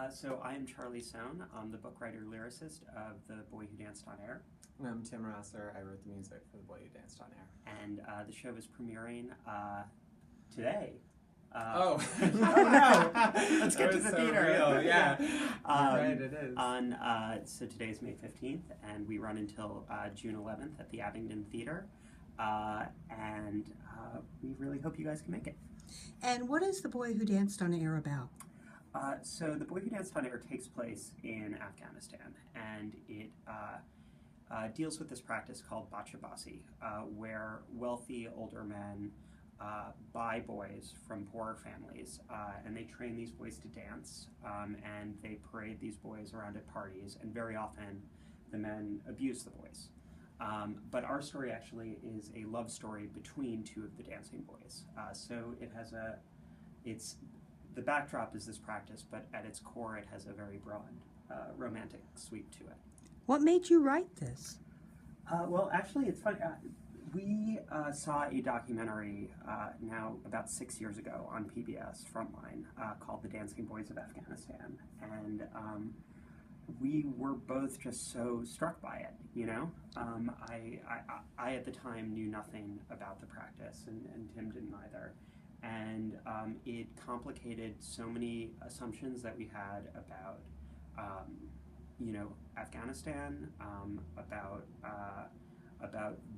So I am Charlie Sohn. I'm the book writer lyricist of The Boy Who Danced on Air. And I'm Tim Rosser. I wrote the music for The Boy Who Danced on Air. And the show is premiering today. Oh no! Let's get to the so theater. Real. Yeah, right. It is. So today's May 15th, and we run until June 11th at the Abingdon Theater. And we really hope you guys can make it. And what is The Boy Who Danced on Air about? So The Boy Who Danced on Air takes place in Afghanistan, and it deals with this practice called bachabazi, where wealthy older men buy boys from poorer families, and they train these boys to dance, and they parade these boys around at parties, and very often the men abuse the boys. But our story actually is a love story between two of the dancing boys. So it has the backdrop is this practice, but at its core it has a very broad romantic sweep to it. What made you write this? Well, actually, it's funny. We saw a documentary now about 6 years ago on PBS Frontline called The Dancing Boys of Afghanistan, and we were both just so struck by it, you know? I at the time knew nothing about the practice, and Tim didn't either. And it complicated so many assumptions that we had about, Afghanistan, about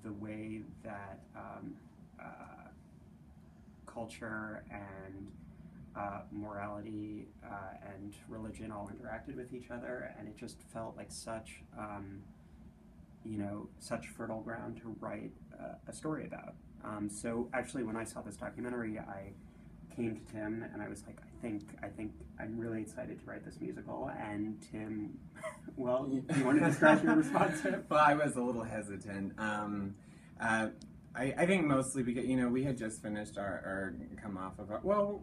the way that culture and morality and religion all interacted with each other, and it just felt like such fertile ground to write a story about. So actually, when I saw this documentary, I came to Tim and I was like, I think I'm really excited to write this musical. And Tim, well, you want to describe your response to it? Well, I was a little hesitant. I think mostly because, we had just finished come off of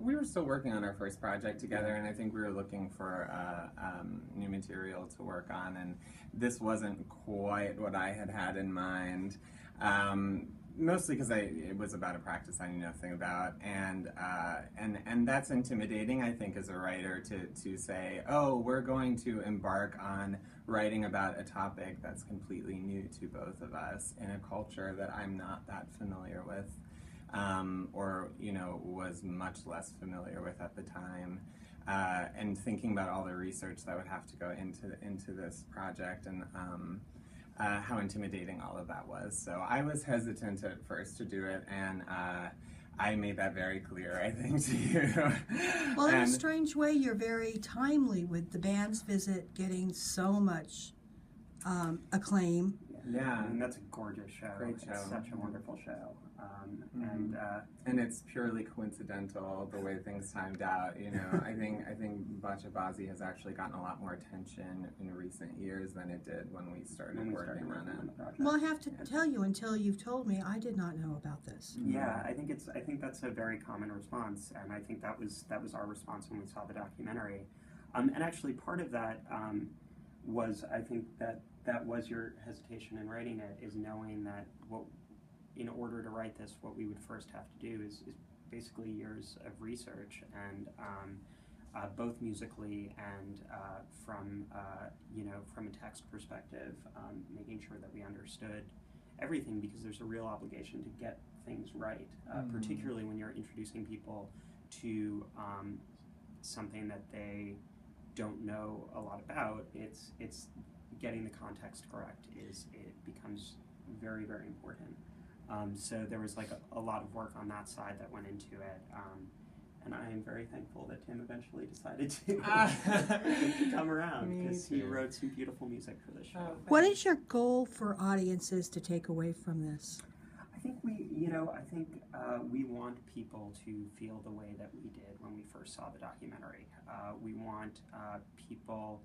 we were still working on our first project together, and I think we were looking for new material to work on, and this wasn't quite what I had in mind. Mostly because it was about a practice I knew nothing about, and that's intimidating, I think, as a writer to say, oh, we're going to embark on writing about a topic that's completely new to both of us in a culture that I'm not that familiar with, or was much less familiar with at the time, and thinking about all the research that would have to go into this project, and how intimidating all of that was. So I was hesitant at first to do it, and I made that very clear, I think, to you. Well, in a strange way, you're very timely with the band's visit getting so much acclaim. Yeah, and that's a gorgeous show. Great show. It's such a wonderful show. And it's purely coincidental the way things timed out. I think bachabazi has actually gotten a lot more attention in recent years than it did when we started working on it. Well, I have to tell you, until you've told me, I did not know about this. Yeah, I think that's a very common response, and I think that was our response when we saw the documentary. And actually, part of that was, I think that was your hesitation in writing it, is knowing that in order to write this, what we would first have to do is basically years of research, and both musically and from a text perspective, making sure that we understood everything, because there's a real obligation to get things right, particularly when you're introducing people to something that they don't know a lot about. It's getting the context correct it becomes very, very important. So there was a lot of work on that side that went into it, and I am very thankful that Tim eventually decided to come around, because he wrote some beautiful music for the show. What is your goal for audiences to take away from this? I think we want people to feel the way that we did when we first saw the documentary. We want people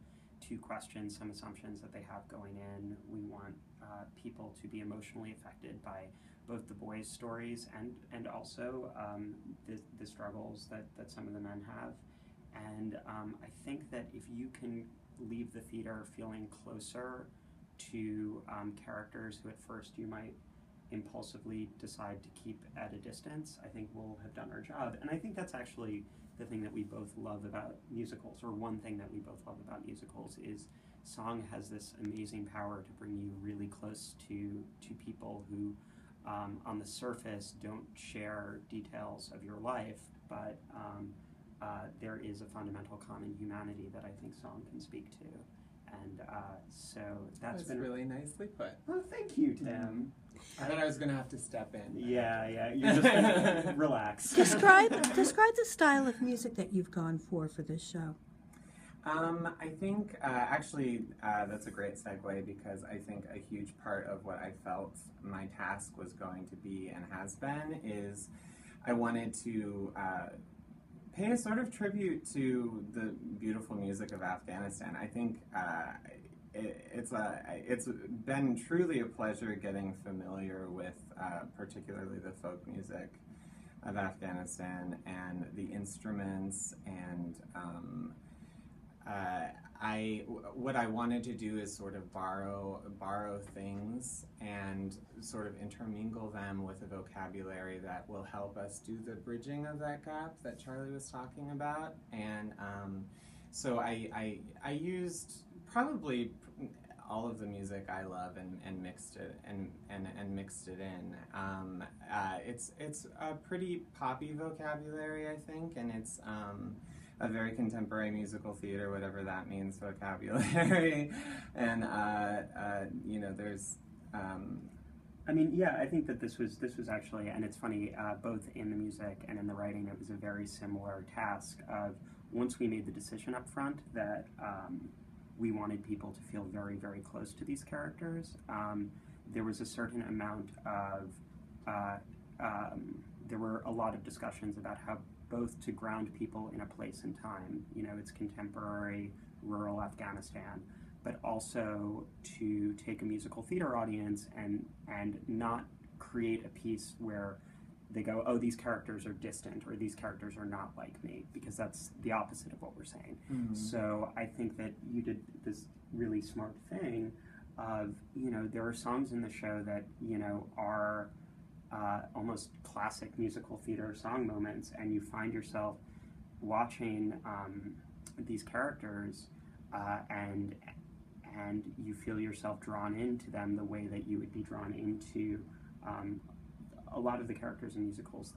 to question some assumptions that they have going in. We want people to be emotionally affected by both the boys' stories and also the struggles that some of the men have. And I think that if you can leave the theater feeling closer to characters who at first you might impulsively decide to keep at a distance, I think we'll have done our job. And I think that's actually the thing that we both love about musicals, or one thing that we both love about musicals, is song has this amazing power to bring you really close to people who, on the surface, don't share details of your life, but there is a fundamental common humanity that I think song can speak to. And so that's been really nicely put. Oh, thank you, Tim. I thought I was going to have to step in. Yeah, you're just gonna relax. Describe the style of music that you've gone for this show. I think actually that's a great segue, because I think a huge part of what I felt my task was going to be and has been is I wanted to pay a sort of tribute to the beautiful music of Afghanistan. I think it's been truly a pleasure getting familiar with particularly the folk music of Afghanistan and the instruments, and what I wanted to do is sort of borrow things and sort of intermingle them with a vocabulary that will help us do the bridging of that gap that Charlie was talking about. And so I used probably all of the music I love and mixed it and mixed it in. It's a pretty poppy vocabulary, I think, and it's a very contemporary musical theater, whatever that means, vocabulary. And there's I mean, yeah, I think that this was actually, and it's funny, both in the music and in the writing, it was a very similar task of, once we made the decision up front that we wanted people to feel very, very close to these characters, there was a certain amount of, there were a lot of discussions about how both to ground people in a place and time, it's contemporary, rural Afghanistan, but also to take a musical theater audience and not create a piece where they go, oh, these characters are distant, or these characters are not like me, because that's the opposite of what we're saying. Mm-hmm. So I think that you did this really smart thing of, there are songs in the show that, are almost classic musical theater song moments, and you find yourself watching these characters and you feel yourself drawn into them the way that you would be drawn into a lot of the characters in musicals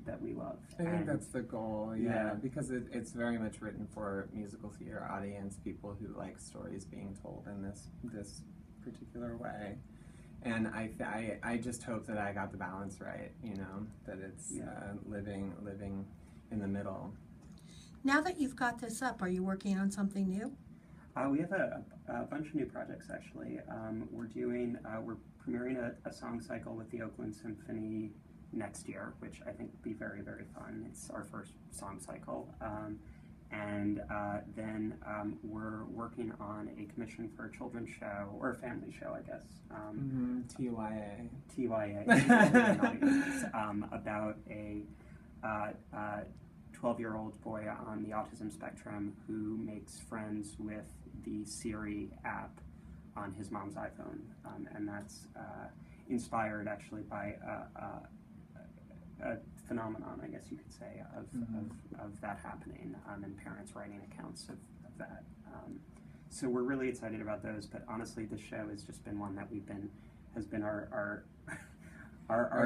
that we love. I think that's the goal, yeah. Yeah. Because it's very much written for musical theater audience, people who like stories being told in this particular way. And I just hope that I got the balance right, that it's living in the middle. Now that you've got this up, are you working on something new? We have a bunch of new projects, actually. We're premiering a song cycle with the Oakland Symphony next year, which I think will be very, very fun. It's our first song cycle. And then we're working on a commission for a children's show, or a family show, I guess. TYA. TYA. About a 12-year-old boy on the autism spectrum who makes friends with the Siri app on his mom's iPhone. And that's inspired, actually, by a phenomenon, I guess you could say, of that happening, and parents writing accounts of that. So we're really excited about those, but honestly, this show has just been one that has been our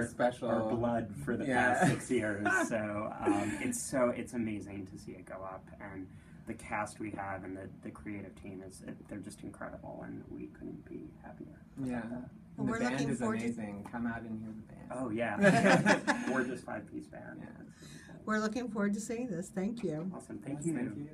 special, our blood for the past 6 years. So it's amazing to see it go up, and the cast we have and the creative team they're just incredible, and we couldn't be happier. Yeah. Well, the we're band looking is forward to- amazing. Come out and hear the band. Oh yeah, gorgeous 5-piece band. Yeah. We're looking forward to seeing this. Thank you. Awesome, thank Yes, you. Thank you.